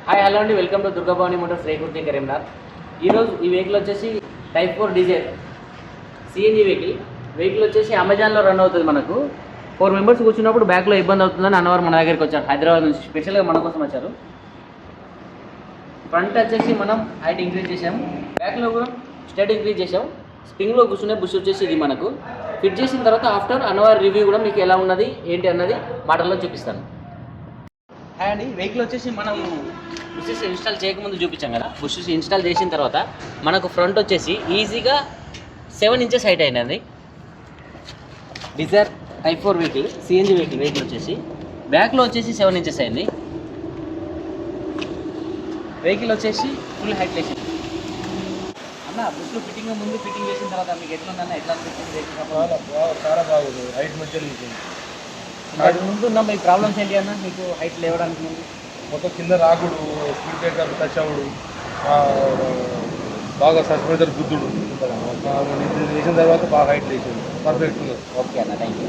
Hi hello అండి, welcome to Durga Bhavani Motors Rekurthi Karimnagar. ఈరోజు ఈ వెహికల్ వచ్చేసి టైప్ 4 డీజెల్ సిఎన్జి వెహికల్ వచ్చేసి అమెజాన్లో రన్ అవుతుంది. మనకు 4 మెంబర్స్ కూర్చున్నప్పుడు బ్యాక్లో ఇబ్బంది అవుతుందని అన్నవారు మన దగ్గరికి వచ్చారు. హైదరాబాద్ నుంచి స్పెషల్గా మన కోసం వచ్చారు. ఫ్రంట్ వచ్చేసి మనం హైట్ ఇంక్రీజ్ చేసాము, బ్యాక్లో కూడా స్టెడ్ ఇంక్రీజ్ చేసాము. స్ప్రింగ్లో కూర్చునే బుష్ వచ్చేసి ఇది మనకు ఫిట్ చేసిన తర్వాత ఆఫ్టర్ అన్నవారి రివ్యూ కూడా మీకు ఎలా ఉన్నది ఏంటి అన్నది మాటల్లో చూపిస్తాను. హాయ్ అండి, వెహికల్ వచ్చేసి మనం బుషెస్ ఇన్స్టాల్ చేయకముందు చూపించాం కదా. బుషెస్ ఇన్స్టాల్ చేసిన తర్వాత మనకు ఫ్రంట్ వచ్చేసి ఈజీగా 7 ఇంచెస్ హైట్ అయినది. Dzire type 4 vehicle CNG vehicle వచ్చేసి బ్యాక్లో వచ్చేసి 7 ఇంచెస్ అయింది. వెహికల్ వచ్చేసి ఫుల్ హైట్ లేసింది అన్న. బుష్లు ఫిట్టింగ్ ముందు ఫిట్టింగ్ చేసిన తర్వాత మీకు ఎట్లా ఉందన్న, ఎట్లా అనిపిస్తుంది? చాలా బాగుంది. హైట్ మధ్యలో ముందు ఉన్న మీ ప్రాబ్లమ్స్ ఏంటి అన్న? మీకు హైట్ లేవడానికి ముందు మొత్తం కింద రాకుడు, స్పీడ్ బ్రేకర్ టచ్ అవ్వడు, బాగా సస్పెన్సర్ గుద్దుడు. చేసిన తర్వాత బాగా హైట్ లేచింది. పర్ఫెక్ట్ ఉంది. ఓకే అన్న, థ్యాంక్ యూ.